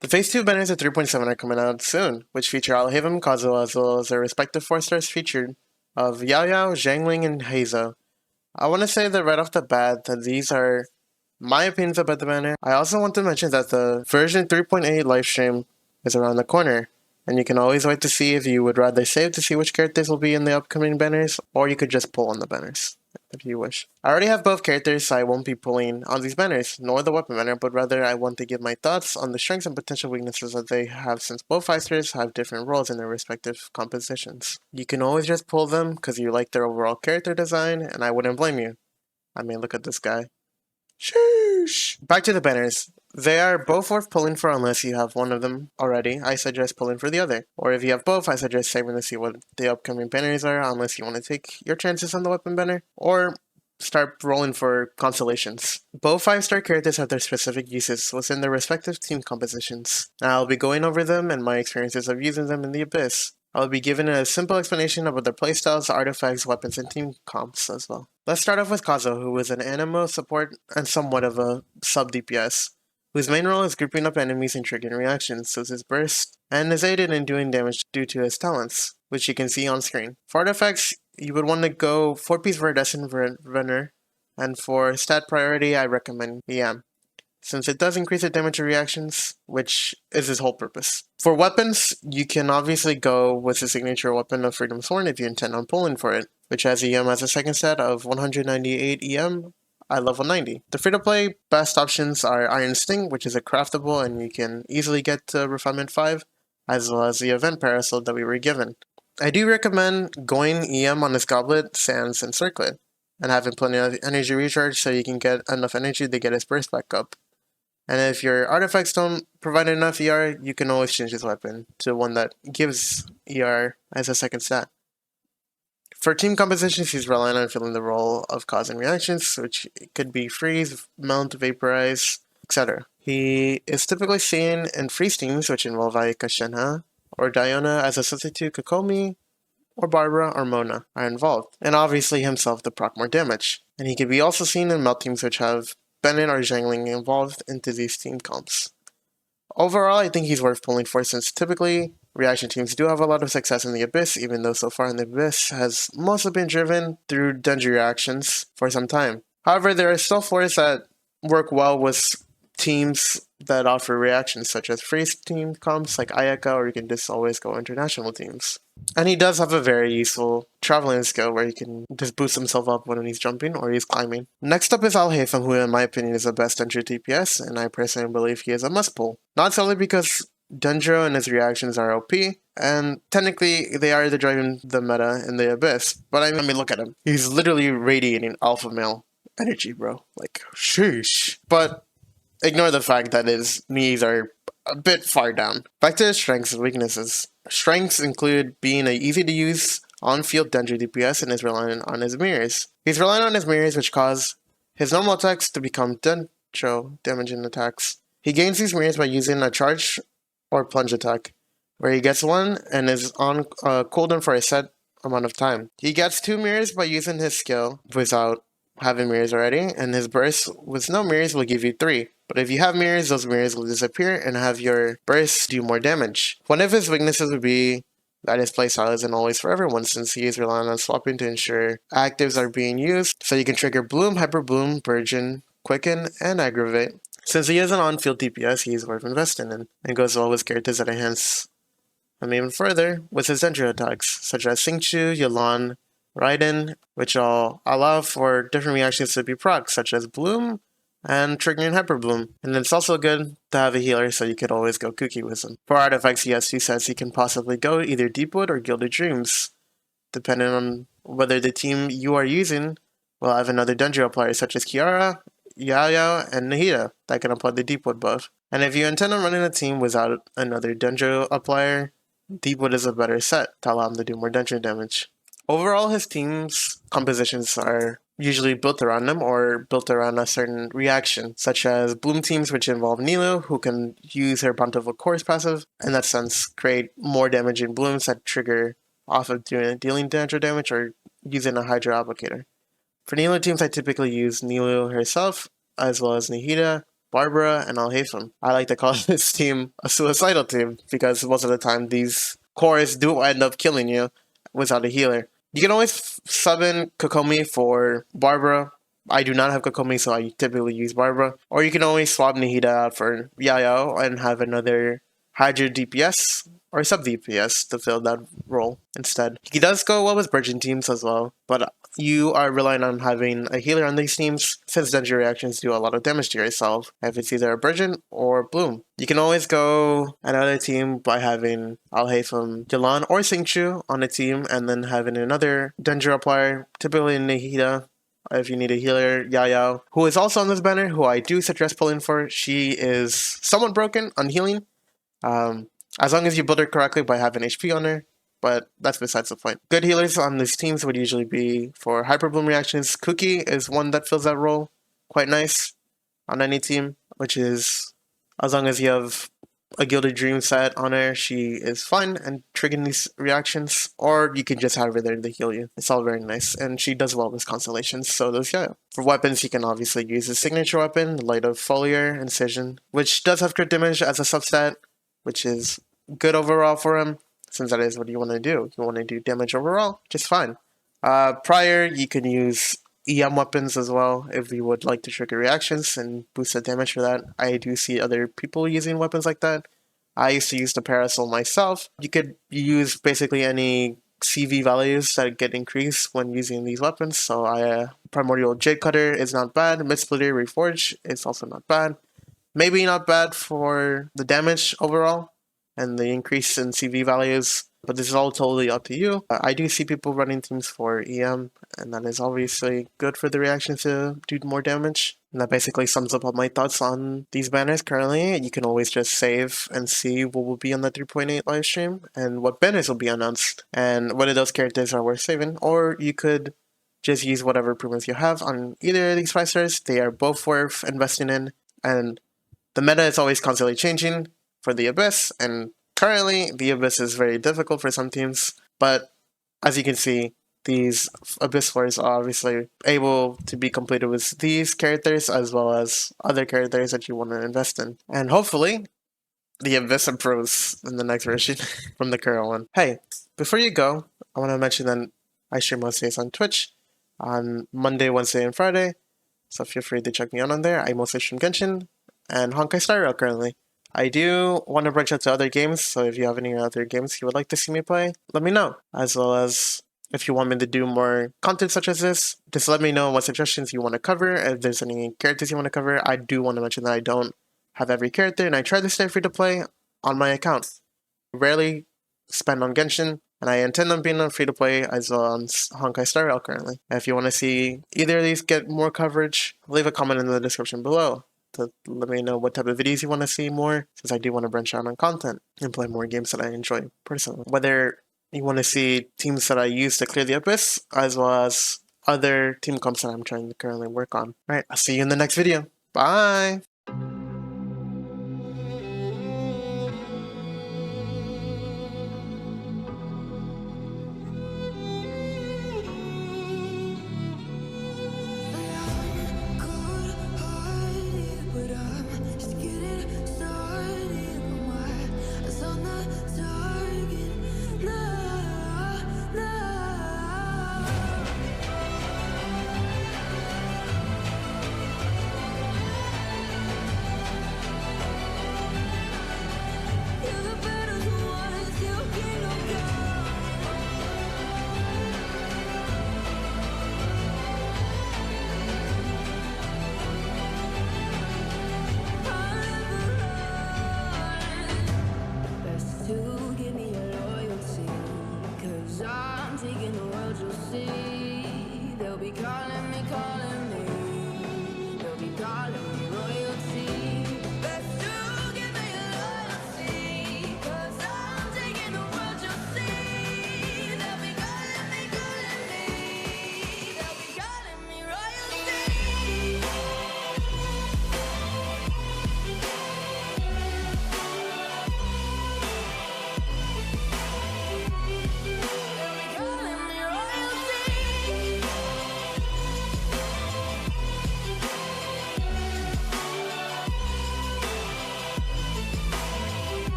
The Phase 2 banners at 3.7 are coming out soon, which feature Alhaitham and Kazuha as well as their respective 4 stars featured of Yayao, Xiangling, and Heizou. I want to say that right off the bat that these are my opinions about the banner. I also want to mention that the version 3.8 livestream is around the corner, and you can always wait to see if you would rather save to see which characters will be in the upcoming banners, or you could just pull on the banners if you wish. I already have both characters, so I won't be pulling on these banners, nor the weapon banner, but rather I want to give my thoughts on the strengths and potential weaknesses that they have, since both fighters have different roles in their respective compositions. You can always just pull them because you like their overall character design, and I wouldn't blame you. I mean, look at this guy. Sheesh. Back to the banners. They are both worth pulling for unless you have one of them already. I suggest pulling for the other. Or if you have both, I suggest saving to see what the upcoming banners are unless you want to take your chances on the weapon banner. Or start rolling for constellations. Both 5-star characters have their specific uses within their respective team compositions. I'll be going over them and my experiences of using them in the Abyss. I'll be giving a simple explanation about their playstyles, artifacts, weapons, and team comps as well. Let's start off with Kazuha, who is an animo support and somewhat of a sub DPS, whose main role is grouping up enemies and triggering reactions with his burst, and is aided in doing damage due to his talents, which you can see on screen. For artifacts, you would want to go 4-piece Viridescent Runner, and for stat priority, I recommend EM, since it does increase the damage of reactions, which is its whole purpose. For weapons, you can obviously go with the signature weapon of Freedom Thorn if you intend on pulling for it, which has EM as a second stat of 198 EM at level 90. The free-to-play best options are Iron Sting, which is a craftable and you can easily get to Refinement 5, as well as the Event Parasol that we were given. I do recommend going EM on this Goblet, Sands, and Circlet, and having plenty of energy recharge so you can get enough energy to get his burst back up. And if your artifacts don't provide enough ER, you can always change his weapon to one that gives ER as a second stat. For team compositions, he's relying on filling the role of causing reactions, which could be freeze, melt, vaporize, etc. He is typically seen in freeze teams, which involve Ayaka Shenhe, or Diona as a substitute Kokomi, or Barbara or Mona are involved, and obviously himself to proc more damage. And he can be also seen in melt teams which have Bennett or Xiangling involved into these team comps. Overall, I think he's worth pulling for since typically reaction teams do have a lot of success in the Abyss, even though so far in the Abyss has mostly been driven through dungeon reactions for some time. However, there are still floors that work well with teams that offer reactions, such as freeze team comps like Ayaka, or you can just always go international teams. And he does have a very useful traveling skill where he can just boost himself up when he's jumping or he's climbing. Next up is Alhaitham, who in my opinion is the best entry DPS, and I personally believe he is a must pull. Not solely because Dendro and his reactions are OP, and technically they are driving the meta in the Abyss, but I mean look at him. He's literally radiating alpha male energy, bro. Like, sheesh. But ignore the fact that his knees are a bit far down. Back to his strengths and weaknesses. Strengths include being an easy-to-use on-field Dendro DPS and is reliant on his mirrors. He's reliant on his mirrors, which cause his normal attacks to become Dendro damaging attacks. He gains these mirrors by using a charge or plunge attack, where he gets one and is on cooldown for a set amount of time. He gets 2 mirrors by using his skill without having mirrors already, and his burst with no mirrors will give you 3. But if you have mirrors, those mirrors will disappear and have your burst do more damage. One of his weaknesses would be that his playstyle isn't always for everyone, since he is relying on swapping to ensure actives are being used, so you can trigger Bloom, Hyper Bloom, Burgeon, Quicken, and Aggravate. Since he is an on-field DPS, he is worth investing in, and goes well with characters that enhance him even further with his Dendro attacks, such as Xingqiu, Yelan, Raiden, which all allow for different reactions to be proc, such as Bloom and triggering Hyper Bloom. And it's also good to have a healer, so you could always go kooky with him. For artifacts, he has 2 sets. He can possibly go either Deepwood or Gilded Dreams, depending on whether the team you are using will have another Dendro applier, such as Kiara, Yayao, and Nahida, that can apply the Deepwood buff. And if you intend on running a team without another Dendro applier, Deepwood is a better set to allow him to do more Dendro damage. Overall, his team's compositions are usually built around him or built around a certain reaction, such as Bloom teams, which involve Nilo, who can use her Bountiful Course passive, in that sense, create more damaging blooms that trigger off of dealing Dendro damage or using a Hydro Applicator. For Nilo teams, I typically use Nilo herself, as well as Nahida, Barbara, and Alhaitham. I like to call this team a suicidal team because most of the time these cores do end up killing you without a healer. You can always sub in Kokomi for Barbara. I do not have Kokomi, so I typically use Barbara. Or you can always swap Nahida out for Yayao and have another Heizou DPS or sub DPS to fill that role instead. He does go well with Virgin teams as well, but you are relying on having a healer on these teams since danger reactions do a lot of damage to yourself if it's either a Virgin or Bloom. You can always go another team by having Alhaitham, Jalan, or Xingqiu on a team and then having another danger applier, typically Nahida. If you need a healer, Yayao, who is also on this banner, who I do suggest pulling for. She is somewhat broken on healing, as long as you build her correctly by having HP on her, but that's besides the point. Good healers on these teams would usually be for Hyper Bloom reactions. Cookie is one that fills that role quite nice on any team, which is, as long as you have a Gilded Dream set on her, she is fine and triggering these reactions, or you can just have her there to heal you. It's all very nice, and she does well with constellations, so does Yayao. For weapons, you can obviously use his signature weapon, Light of Foliar, Incision, which does have crit damage as a substat, which is good overall for him, since that is what you want to do. You want to do damage overall, just fine. Prior, you can use EM weapons as well if you would like to trigger reactions and boost the damage for that. I do see other people using weapons like that. I used to use the Parasol myself. You could use basically any CV values that get increased when using these weapons. So Primordial Jade Cutter is not bad. Mid Splitter Reforge is also not bad. Maybe not bad for the damage overall and the increase in CV values, but this is all totally up to you. I do see people running teams for EM, and that is obviously good for the reaction to do more damage. And that basically sums up all my thoughts on these banners currently. You can always just save and see what will be on the 3.8 livestream and what banners will be announced and whether those characters are worth saving, or you could just use whatever improvements you have on either of these 5 stars. They are both worth investing in, and the meta is always constantly changing for the Abyss, and currently the Abyss is very difficult for some teams, but as you can see, these Abyss floors are obviously able to be completed with these characters as well as other characters that you want to invest in. And hopefully, the Abyss improves in the next version from the current one. Hey, before you go, I want to mention that I stream most days on Twitch on Monday, Wednesday, and Friday, so feel free to check me out on there. I mostly stream Genshin and Honkai Star Rail currently. I do want to branch out to other games, so if you have any other games you would like to see me play, let me know. As well as if you want me to do more content such as this, just let me know what suggestions you want to cover. If there's any characters you want to cover, I do want to mention that I don't have every character, and I try to stay free to play on my account. I rarely spend on Genshin, and I intend on being on free to play as well on Honkai Star Rail currently. And if you want to see either of these get more coverage, leave a comment in the description below to let me know what type of videos you want to see more, since I do want to branch out on content and play more games that I enjoy personally. Whether you want to see teams that I use to clear the Abyss, as well as other team comps that I'm trying to currently work on. Alright, I'll see you in the next video. Bye!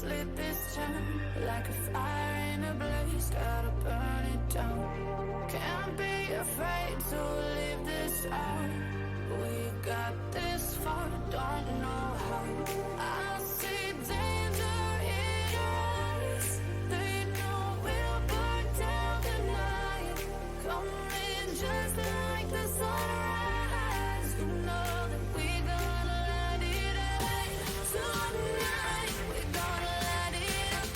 lit this town like a fire in a blaze, gotta burn it down. Can't be afraid to leave this out. We got this far, don't know how. I see danger in your eyes. They know we'll burn down the night. Coming just like the sunrise. You know that we gonna let it out. Tonight, we gonna let it out.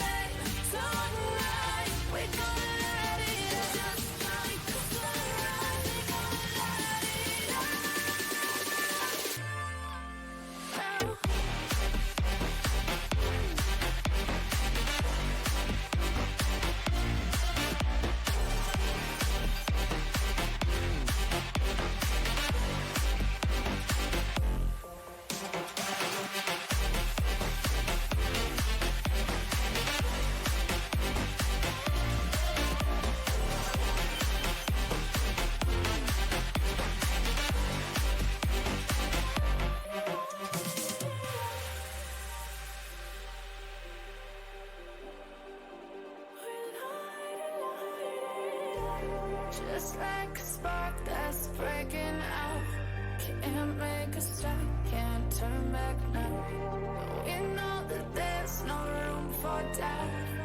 Tonight, we gonna let it out. Just like the sunrise, we gonna let it out. Just like a spark that's breaking out. Can't make a stop, can't turn back now. We know that there's no room for doubt.